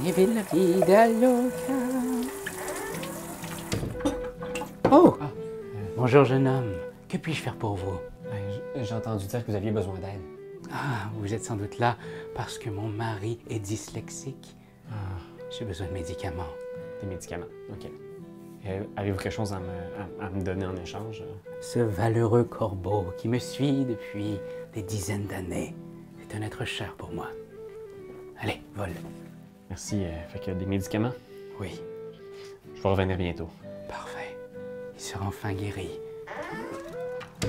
Vive la vida loca. Oh! Bonjour, jeune homme. Que puis-je faire pour vous? J'ai entendu dire que vous aviez besoin d'aide. Ah, vous êtes sans doute là parce que mon mari est dyslexique. J'ai besoin de médicaments. Des médicaments, OK. Avez-vous quelque chose à me donner en échange? Ce valeureux corbeau qui me suit depuis des dizaines d'années est un être cher pour moi. Allez, vole. Merci. Fait que des médicaments? Oui, Je vais revenir bientôt. parfait. Il sera enfin guéri. Je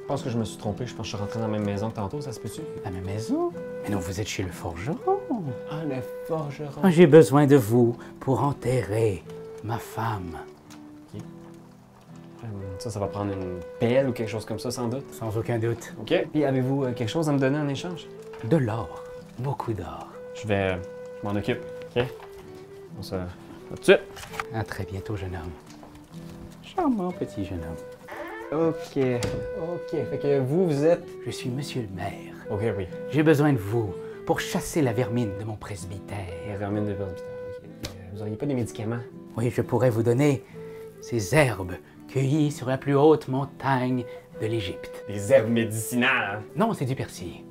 pense que je me suis trompé. Je pense que je suis rentré dans la même maison que tantôt, ça se peut-tu? À ma maison? Mais non, vous êtes chez le forgeron. Ah, le forgeron! Moi, j'ai besoin de vous pour enterrer ma femme. Ça va prendre une pelle ou quelque chose comme ça, sans doute. Sans aucun doute. OK. Puis avez-vous quelque chose à me donner en échange? De l'or. Beaucoup d'or. Je m'en occupe, OK? On se... À tout de suite! À très bientôt, jeune homme. Charmant petit jeune homme. OK. OK. Fait que vous êtes... Je suis monsieur le maire. OK, oui. J'ai besoin de vous pour chasser la vermine de mon presbytère. Les vermines de presbytère, OK. Vous auriez pas des médicaments? Oui, je pourrais vous donner ces herbes cueillies sur la plus haute montagne de l'Égypte. Des herbes médicinales! Non, c'est du persil.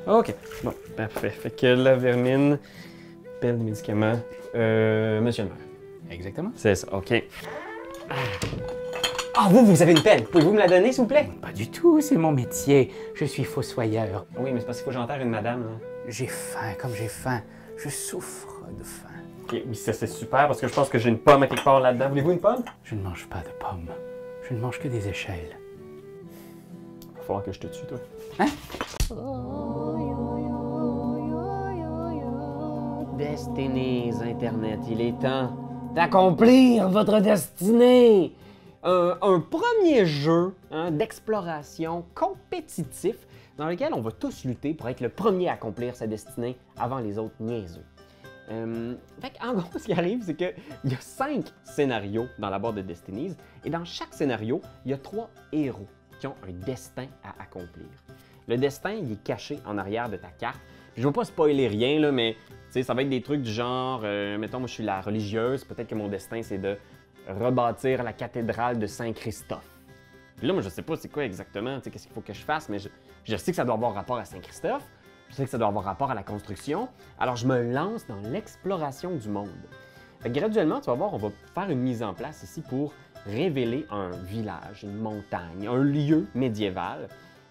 OK. Bon, parfait. Fait que la vermine, pelle de médicaments, monsieur le maire. Exactement. C'est ça, OK. Ah, vous avez une pelle. Pouvez-vous me la donner, s'il vous plaît? Pas du tout, c'est mon métier. Je suis fossoyeur. Oui, mais c'est parce qu'il faut que j'enterre une madame, là. J'ai faim, comme j'ai faim. Je souffre de faim. OK, oui, ça c'est super parce que je pense que j'ai une pomme à quelque part là-dedans. Voulez-vous une pomme? Je ne mange pas de pommes. Je ne mange que des échelles. Il va falloir que je te tue, toi. Hein? Destinies Internet, il est temps d'accomplir votre destinée! Un premier jeu d'exploration compétitif dans lequel on va tous lutter pour être le premier à accomplir sa destinée avant les autres niaiseux. En gros, ce qui arrive, c'est qu'il y a 5 scénarios dans la boîte de Destinies et dans chaque scénario, il y a 3 héros qui ont un destin à accomplir. Le destin, il est caché en arrière de ta carte. Je ne veux pas spoiler rien, là, mais ça va être des trucs du genre, mettons, moi je suis la religieuse, peut-être que mon destin c'est de rebâtir la cathédrale de Saint-Christophe. Puis là, moi je sais pas c'est quoi exactement, qu'est-ce qu'il faut que je fasse, mais je sais que ça doit avoir rapport à Saint-Christophe, je sais que ça doit avoir rapport à la construction, alors je me lance dans l'exploration du monde. Fait que graduellement, tu vas voir, on va faire une mise en place ici pour révéler un village, une montagne, un lieu médiéval.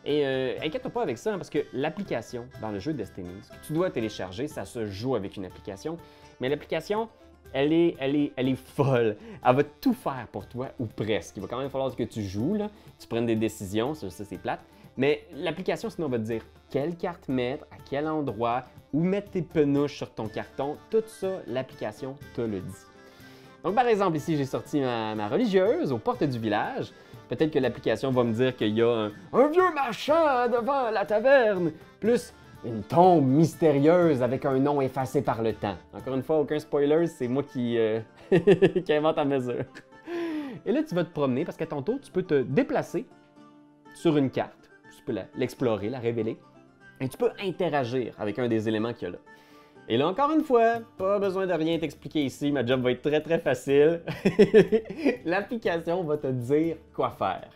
Et inquiète-toi pas avec ça, parce que l'application dans le jeu Destiny, ce que tu dois télécharger, ça se joue avec une application, mais l'application, elle est folle. Elle va tout faire pour toi, ou presque. Il va quand même falloir que tu joues, là, tu prennes des décisions, ça c'est plate. Mais l'application, sinon, va te dire quelle carte mettre, à quel endroit, où mettre tes penouches sur ton carton. Tout ça, l'application te le dit. Donc, par exemple, ici, j'ai sorti ma religieuse aux portes du village. Peut-être que l'application va me dire qu'il y a un vieux marchand devant la taverne, plus une tombe mystérieuse avec un nom effacé par le temps. Encore une fois, aucun spoiler, c'est moi qui invente à mesure. Et là, tu vas te promener parce qu'à ton tour, tu peux te déplacer sur une carte. Tu peux l'explorer, la révéler. Et tu peux interagir avec un des éléments qu'il y a là. Et là, encore une fois, pas besoin de rien t'expliquer ici. Ma job va être très facile. L'application va te dire quoi faire.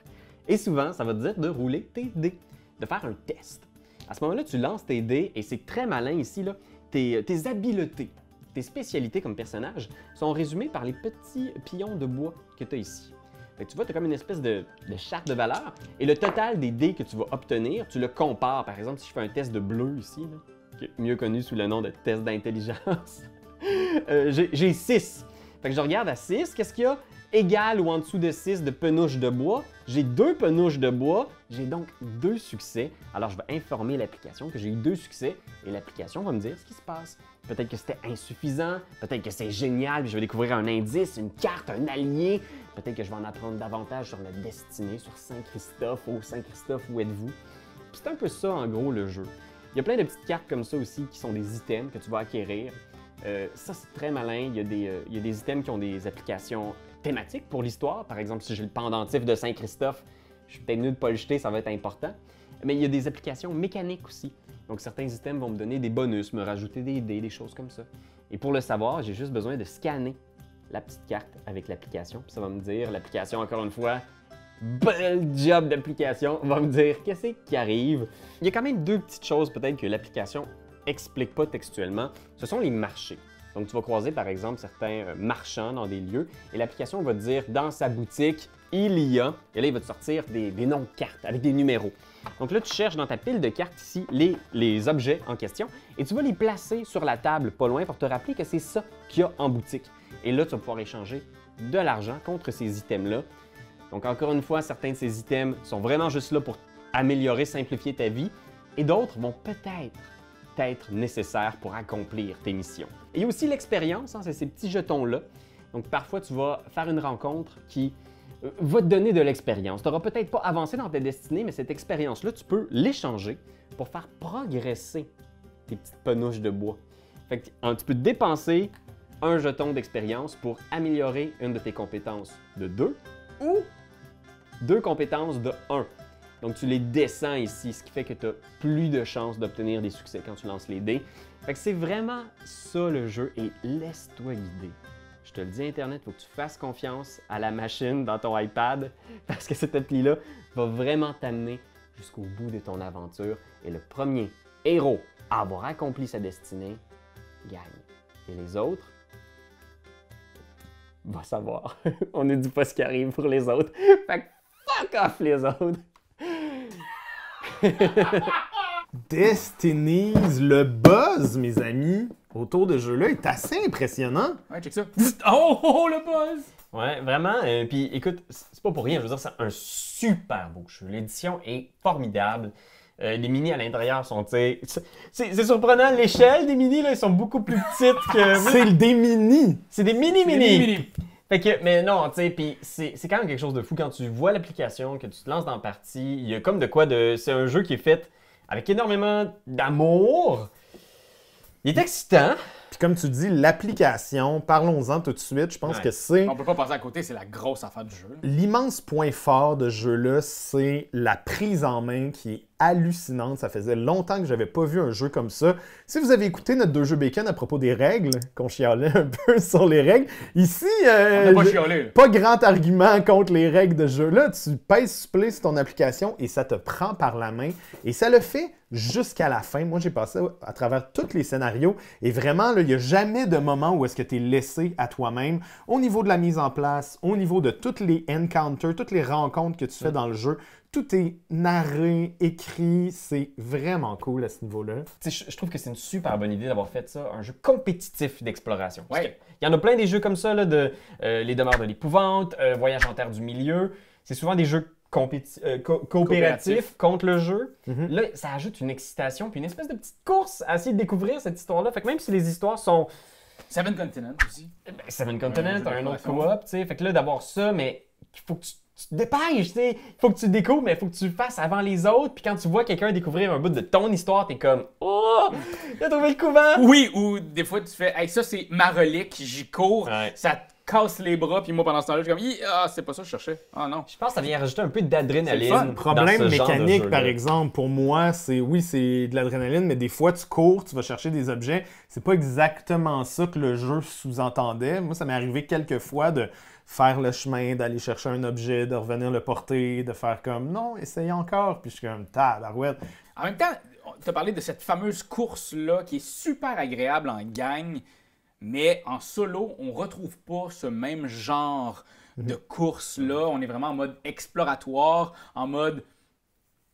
Et souvent, ça va te dire de rouler tes dés, de faire un test. À ce moment-là, tu lances tes dés et c'est très malin ici, là, tes habiletés, tes spécialités comme personnage sont résumées par les petits pions de bois que tu as ici. Fait que tu vois, tu as comme une espèce de charte de valeur et le total des dés que tu vas obtenir, tu le compares. Par exemple, si je fais un test de bleu ici, là, qui est mieux connu sous le nom de test d'intelligence, j'ai 6. Fait que je regarde à 6, qu'est-ce qu'il y a égal ou en dessous de 6 de penouches de bois? J'ai 2 penouches de bois, j'ai donc 2 succès. Alors je vais informer l'application que j'ai eu 2 succès et l'application va me dire ce qui se passe. Peut-être que c'était insuffisant, peut-être que c'est génial, puis je vais découvrir un indice, une carte, un allié. Peut-être que je vais en apprendre davantage sur la destinée, sur Saint-Christophe. Oh, Saint-Christophe, où êtes-vous? Puis c'est un peu ça, en gros, le jeu. Il y a plein de petites cartes comme ça aussi qui sont des items que tu vas acquérir. Ça, c'est très malin. Il y a des items qui ont des applications thématiques pour l'histoire. Par exemple, si j'ai le pendentif de Saint-Christophe, je suis peut-être mieux de ne pas le jeter, ça va être important. Mais il y a des applications mécaniques aussi. Donc, certains items vont me donner des bonus, me rajouter des dés, des choses comme ça. Et pour le savoir, j'ai juste besoin de scanner la petite carte avec l'application. Puis ça va me dire, l'application, encore une fois, bel job d'application, va me dire qu'est-ce qui arrive. Il y a quand même deux petites choses peut-être que l'application explique pas textuellement. Ce sont les marchés. Donc, tu vas croiser, par exemple, certains marchands dans des lieux et l'application va te dire, dans sa boutique, il y a, et là, il va te sortir des noms de cartes avec des numéros. Donc là, tu cherches dans ta pile de cartes ici les objets en question et tu vas les placer sur la table pas loin pour te rappeler que c'est ça qu'il y a en boutique. Et là, tu vas pouvoir échanger de l'argent contre ces items-là. Donc, encore une fois, certains de ces items sont vraiment juste là pour améliorer, simplifier ta vie et d'autres vont peut-être être nécessaires pour accomplir tes missions. Et aussi l'expérience, hein, c'est ces petits jetons-là. Donc, parfois, tu vas faire une rencontre qui va te donner de l'expérience. Tu n'auras peut-être pas avancé dans ta destinée, mais cette expérience-là, tu peux l'échanger pour faire progresser tes petites penouches de bois. Fait que, tu peux dépenser un jeton d'expérience pour améliorer une de tes compétences de 2 ou 2 compétences de 1. Donc, tu les descends ici, ce qui fait que tu as plus de chances d'obtenir des succès quand tu lances les dés. Fait que c'est vraiment ça le jeu et laisse-toi guider. Je te le dis, Internet, il faut que tu fasses confiance à la machine dans ton iPad parce que cette appli-là va vraiment t'amener jusqu'au bout de ton aventure. Et le premier héros à avoir accompli sa destinée gagne. Et les autres, va savoir. On ne dit pas ce qui arrive pour les autres. Fait que fuck off les autres! Destinies, le buzz, mes amis, autour de ce jeu-là est assez impressionnant. Ouais, check ça. Oh, le buzz! Ouais, vraiment. Puis écoute, c'est pas pour rien. Je veux dire, c'est un super beau jeu. L'édition est formidable. Les minis à l'intérieur sont, tu sais, c'est surprenant. L'échelle des minis, là, ils sont beaucoup plus petites que... C'est des mini! C'est des mini-mini! Fait que, mais non, tu sais, puis c'est quand même quelque chose de fou quand tu vois l'application, que tu te lances dans la partie. Il y a comme de quoi de... C'est un jeu qui est fait avec énormément d'amour. Il est excitant. Puis comme tu dis, l'application, parlons-en tout de suite, je pense que c'est... On peut pas passer à côté, c'est la grosse affaire du jeu. L'immense point fort de ce jeu-là, c'est la prise en main qui est hallucinante. Ça faisait longtemps que j'avais pas vu un jeu comme ça. Si vous avez écouté notre 2 jeux bacon à propos des règles, qu'on chialait un peu sur les règles, ici, on n'a pas chialé. Pas grand argument contre les règles de ce jeu-là. Tu pèses supplé sur ton application et ça te prend par la main. Et ça le fait jusqu'à la fin. Moi, j'ai passé à travers tous les scénarios et vraiment, il n'y a jamais de moment où est-ce que tu es laissé à toi-même au niveau de la mise en place, au niveau de toutes les encounters, toutes les rencontres que tu fais dans le jeu. Tout est narré, écrit, c'est vraiment cool à ce niveau-là. Je trouve que c'est une super bonne idée d'avoir fait ça, un jeu compétitif d'exploration. Ouais. Il y en a plein des jeux comme ça, là, de Les Demeures de l'Épouvante, Voyage en Terre du Milieu. C'est souvent des jeux coopératifs contre le jeu. Là, ça ajoute une excitation puis une espèce de petite course à essayer de découvrir cette histoire-là. Fait que même si les histoires sont... Seven Continents aussi. Seven Continents, un autre co-op, tu sais. Fait que là, d'avoir ça, mais il faut que tu te dépêches, tu sais. Il faut que tu découvres, mais il faut que tu le fasses avant les autres. Puis quand tu vois quelqu'un découvrir un bout de ton histoire, t'es comme « Oh! T'as trouvé le couvent! » Oui, ou des fois, tu fais « Hey, ça, c'est ma relique, j'y cours. Ouais. Ça te casse les bras. » Puis moi, pendant ce temps-là, je suis comme « Ah, c'est pas ça que je cherchais. Ah non. » Je pense que ça vient rajouter un peu d'adrénaline. C'est le fun. dans Problème ce genre de mécanique, jeu-là. par exemple, pour moi, c'est de l'adrénaline, mais des fois, tu cours, tu vas chercher des objets. C'est pas exactement ça que le jeu sous-entendait. Moi, ça m'est arrivé quelques fois de faire le chemin, d'aller chercher un objet, de revenir le porter, de faire comme non, essaye encore. Puis je suis comme tabarouette. En même temps, tu as parlé de cette fameuse course-là qui est super agréable en gang, mais en solo, on retrouve pas ce même genre de course-là. On est vraiment en mode exploratoire, en mode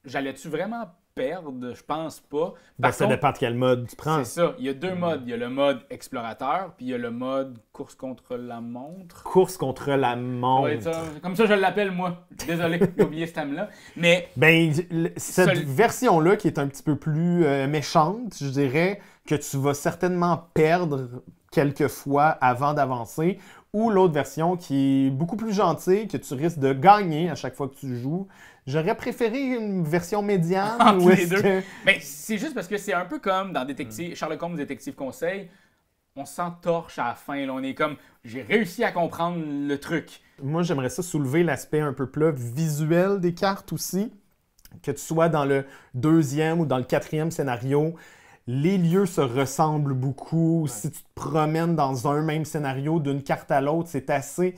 j'allais-tu vraiment perdre? Je pense pas. Ben, ça dépend de quel mode tu prends. C'est ça. Il y a deux modes. Il y a le mode explorateur, puis il y a le mode course contre la montre. Course contre la montre. Ouais, ça, comme ça, je l'appelle, moi. Désolé, j'ai oublié ce thème-là. Mais Ben, cette version-là qui est un petit peu plus méchante, je dirais que tu vas certainement perdre quelques fois avant d'avancer, ou l'autre version qui est beaucoup plus gentille, que tu risques de gagner à chaque fois que tu joues. J'aurais préféré une version médiane. entre Ou les est-ce deux. que... Ben, c'est juste parce que c'est un peu comme dans Sherlock Holmes, Détective Conseil. On s'entorche à la fin. Là. On est comme, j'ai réussi à comprendre le truc. Moi, j'aimerais ça soulever l'aspect un peu plus visuel des cartes aussi. que tu sois dans le 2e ou dans le 4e scénario, les lieux se ressemblent beaucoup. Ouais. Si tu te promènes dans un même scénario d'une carte à l'autre, c'est assez...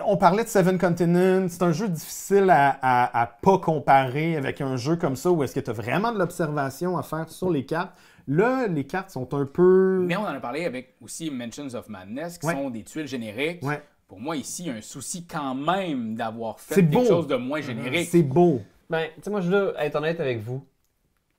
On parlait de Seven Continents, c'est un jeu difficile à pas comparer avec un jeu comme ça où est-ce que tu as vraiment de l'observation à faire sur les cartes. Là, les cartes sont un peu... Mais on en a parlé avec aussi Mansions of Madness, qui sont des tuiles génériques. Ouais. Pour moi, ici, il y a un souci quand même d'avoir fait quelque chose de moins générique. C'est beau. Ben, tu sais, moi, je dois être honnête avec vous.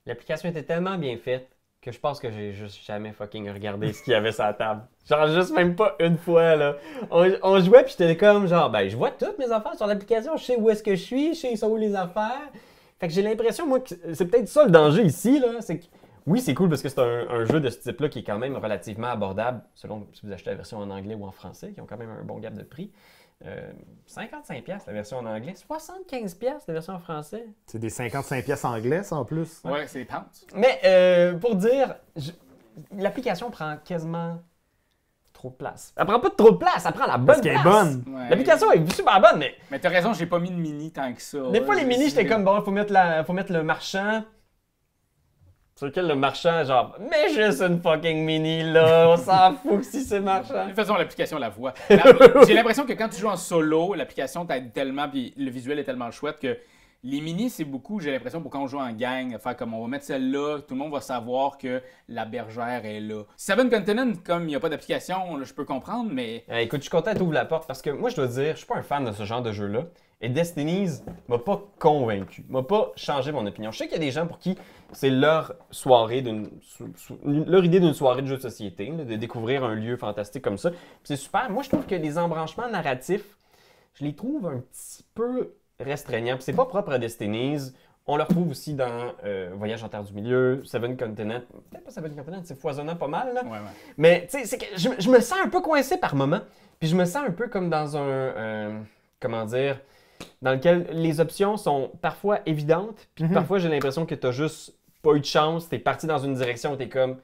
L'application était tellement bien faite que je pense que j'ai juste jamais fucking regardé ce qu'il y avait sur la table. Genre, juste même pas une fois, là. On jouait, puis j'étais comme, genre, ben, je vois toutes mes affaires sur l'application, je sais où est-ce que je suis, je sais où sont les affaires. Fait que j'ai l'impression, moi, que c'est peut-être ça le danger ici, là, c'est que, oui, c'est cool parce que c'est un jeu de ce type-là qui est quand même relativement abordable, selon si vous achetez la version en anglais ou en français, qui ont quand même un bon gap de prix. 55$ la version en anglais, 75$ la version en français. C'est des 55$ anglais, ça, en plus. Ouais, c'est des pounds. Mais pour dire, l'application prend quasiment trop de place. Elle prend pas trop de place, elle prend la bonne parce qu'elle place. Est bonne. Ouais. L'application est super bonne, mais... Mais t'as raison, j'ai pas mis de mini tant que ça. Des fois, les mini, j'étais comme, bon, faut mettre le marchand... Sur lequel le marchand, genre, mais juste une fucking mini, là, on s'en fout si c'est marchand. De toute façon, l'application la voit. J'ai l'impression que quand tu joues en solo, l'application t'aide tellement, puis le visuel est tellement chouette que les minis, c'est beaucoup, j'ai l'impression, pour quand on joue en gang, faire comme on va mettre celle-là, tout le monde va savoir que la bergère est là. Seven Continents, comme il n'y a pas d'application, là, je peux comprendre, mais... écoute, je suis content que tu ouvres la porte parce que moi, je dois dire, je suis pas un fan de ce genre de jeu-là. Et Destiny's m'a pas convaincu, m'a pas changé mon opinion. Je sais qu'il y a des gens pour qui c'est leur soirée, leur idée d'une soirée de jeu de société, là, de découvrir un lieu fantastique comme ça. C'est super. Moi, je trouve que les embranchements narratifs, je les trouve un petit peu restreignants. Puis c'est pas propre à Destiny's. On le retrouve aussi dans Voyage en Terre du Milieu, Seven Continents. Peut-être pas Seven Continents, c'est foisonnant pas mal, là. Ouais. Mais tu sais, c'est que je me sens un peu coincé par moment. Puis je me sens un peu comme dans un comment dire, dans lequel les options sont parfois évidentes, puis parfois j'ai l'impression que t'as juste pas eu de chance, t'es parti dans une direction où t'es comme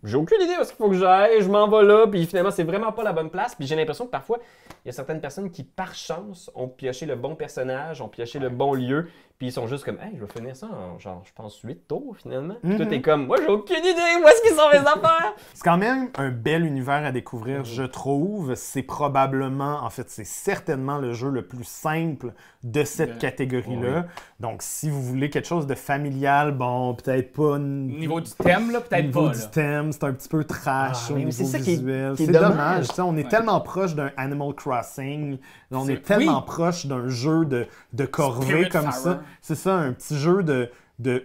j'ai aucune idée où est-ce qu'il faut que j'aille, je m'en vais là, puis finalement c'est vraiment pas la bonne place, puis j'ai l'impression que parfois il y a certaines personnes qui par chance ont pioché le bon personnage, ont pioché le bon lieu, puis ils sont juste comme hey, je vais finir ça en genre je pense 8 tours finalement. Puis toi t'es comme moi j'ai aucune idée où est-ce qu'ils sont mes affaires. C'est quand même un bel univers à découvrir, je trouve. C'est probablement, en fait, c'est certainement le jeu le plus simple de cette catégorie-là. Oui. Donc, si vous voulez quelque chose de familial, bon, peut-être pas... Niveau du thème, là, peut-être pas. Niveau du thème, c'est un petit peu trash au niveau c'est ça visuel. Qui est c'est dommage. On est tellement proche d'un Animal Crossing. On est tellement proche d'un jeu de corvée comme ça. C'est ça, un petit jeu de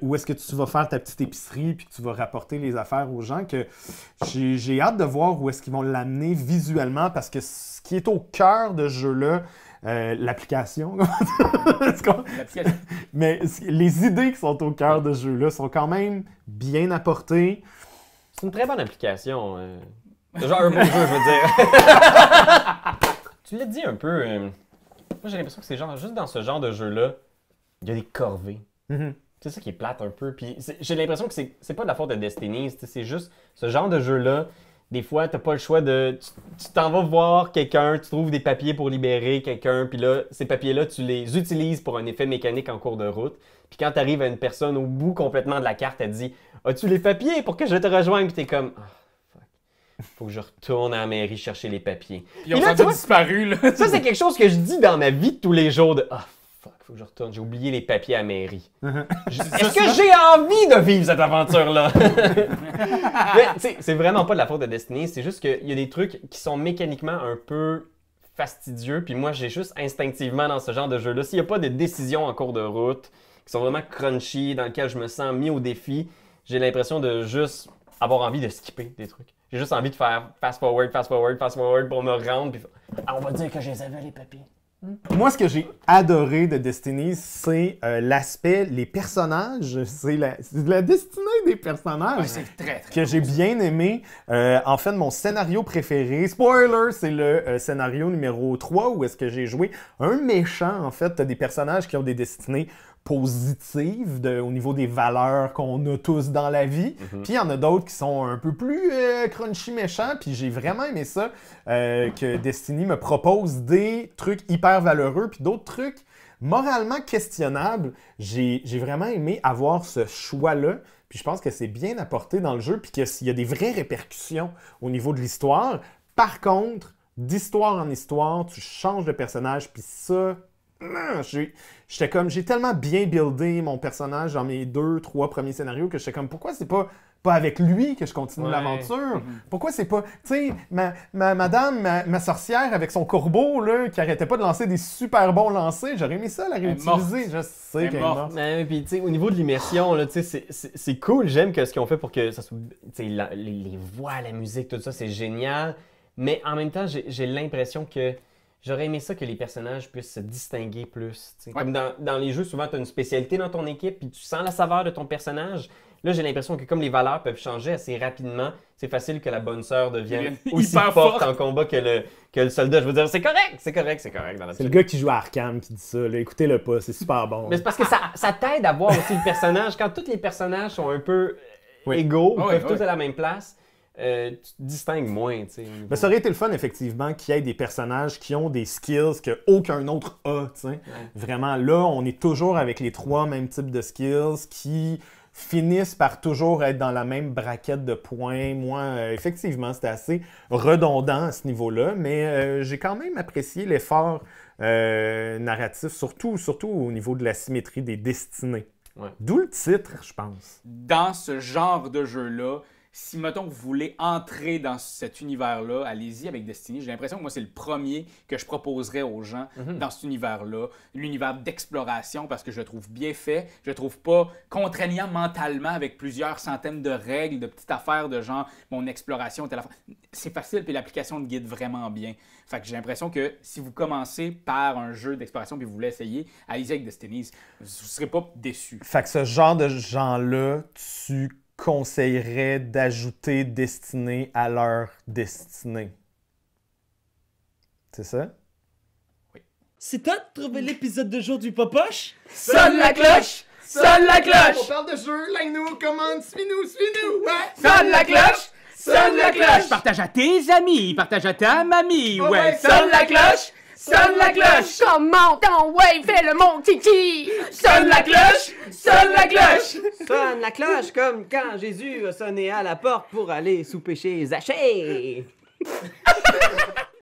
où est-ce que tu vas faire ta petite épicerie puis que tu vas rapporter les affaires aux gens, que j'ai hâte de voir où est-ce qu'ils vont l'amener visuellement, parce que ce qui est au cœur de ce jeu-là, l'application. Mais les idées qui sont au cœur de ce jeu-là sont quand même bien apportées. C'est une très bonne application. C'est genre un beau jeu, je veux dire. Tu l'as dit un peu. Moi, j'ai l'impression que c'est genre juste dans ce genre de jeu-là, il y a des corvées. C'est ça qui est plate un peu. Puis j'ai l'impression que c'est pas de la faute de Destiny. C'est juste ce genre de jeu-là. Des fois, t'as pas le choix de... Tu t'en vas voir quelqu'un, tu trouves des papiers pour libérer quelqu'un, puis là, ces papiers-là, tu les utilises pour un effet mécanique en cours de route. Puis quand t'arrives à une personne au bout complètement de la carte, elle te dit « As-tu les papiers pour que je te rejoigne? » Puis t'es comme « Oh, fuck. Faut que je retourne à la mairie chercher les papiers. » Puis ils ont disparu, là. Ça, c'est quelque chose que je dis dans ma vie de tous les jours de « Ah, fuck, faut que je retourne. J'ai oublié les papiers à la mairie. Est-ce que j'ai envie de vivre cette aventure-là? » Mais tu sais, c'est vraiment pas de la faute de Destiny. C'est juste qu'il y a des trucs qui sont mécaniquement un peu fastidieux. Puis moi, j'ai juste instinctivement dans ce genre de jeu-là, s'il n'y a pas de décisions en cours de route qui sont vraiment crunchy, dans lesquelles je me sens mis au défi, j'ai l'impression de juste avoir envie de skipper des trucs. J'ai juste envie de faire fast forward pour me rendre. Puis on va dire que je les avais les papiers. Moi, ce que j'ai adoré de Destiny, c'est l'aspect, les personnages. C'est la destinée des personnages c'est très que j'ai bien aimé. En fait, mon scénario préféré, spoiler, c'est le scénario numéro 3 où est-ce que j'ai joué un méchant. En fait, t'as des personnages qui ont des destinées positives au niveau des valeurs qu'on a tous dans la vie. Puis il y en a d'autres qui sont un peu plus crunchy méchants. Puis j'ai vraiment aimé ça, que Destiny me propose des trucs hyper valeureux puis d'autres trucs moralement questionnable. J'ai vraiment aimé avoir ce choix-là. Puis je pense que c'est bien apporté dans le jeu, puis qu'il y a des vraies répercussions au niveau de l'histoire. Par contre, d'histoire en histoire, tu changes de personnage, puis ça... J'étais comme, j'ai tellement bien buildé mon personnage dans mes 2-3 premiers scénarios que j'étais comme, pourquoi c'est pas avec lui que je continue l'aventure? Pourquoi c'est pas, tu sais, ma sorcière avec son corbeau, là, qui arrêtait pas de lancer des super bons lancers, j'aurais aimé ça la réutiliser. Je sais qu'elle est morte. Mais puis, tu sais, au niveau de l'immersion, là, tu sais, c'est cool. J'aime que ce qu'ils ont fait pour que ça soit, tu sais, les voix, la musique, tout ça, c'est génial. Mais en même temps, j'ai l'impression que j'aurais aimé ça que les personnages puissent se distinguer plus. Comme dans les jeux, souvent, tu as une spécialité dans ton équipe puis tu sens la saveur de ton personnage. Là, j'ai l'impression que comme les valeurs peuvent changer assez rapidement, c'est facile que la bonne sœur devienne aussi forte en combat que le soldat. Je veux dire, c'est correct dans la C'est le gars qui joue à Arkham qui dit ça. Écoutez-le pas, c'est super bon. Mais c'est parce que ça t'aide à voir aussi le personnage. Quand tous les personnages sont un peu égaux, peuvent tous à la même place, tu te distingues moins. Mais ça aurait été le fun, effectivement, qu'il y ait des personnages qui ont des skills qu'aucun autre a. Vraiment, là, on est toujours avec les 3 mêmes types de skills qui finissent par toujours être dans la même braquette de points. Moi, effectivement, c'était assez redondant à ce niveau-là, mais j'ai quand même apprécié l'effort narratif, surtout au niveau de la symétrie des destinées. D'où le titre, je pense. Dans ce genre de jeu-là, si, mettons, vous voulez entrer dans cet univers-là, allez-y avec Destiny. J'ai l'impression que moi, c'est le premier que je proposerais aux gens dans cet univers-là. L'univers d'exploration, parce que je le trouve bien fait. Je le trouve pas contraignant mentalement avec plusieurs centaines de règles, de petites affaires de genre, mon exploration, telle affaire. C'est facile, puis l'application de guide vraiment bien. Fait que j'ai l'impression que si vous commencez par un jeu d'exploration puis vous voulez essayer, allez-y avec Destiny. Vous ne serez pas déçus. Fait que ce genre de gens-là, tu conseillerais d'ajouter Destinée à leur destinée. C'est ça? Oui. C'est toi de trouver l'épisode de jour du Popoche? Sonne la cloche! Sonne la cloche! On parle de jeu, like-nous, commande, suis-nous! Ouais. Sonne la cloche! Sonne la cloche! Partage à tes amis, partage à ta mamie, ouais! Sonne la cloche! Sonne la cloche! Commente en wave, fais le mon titi! Sonne la cloche! Sonne la cloche! Sonne la cloche comme quand Jésus a sonné à la porte pour aller souper chez Zachée!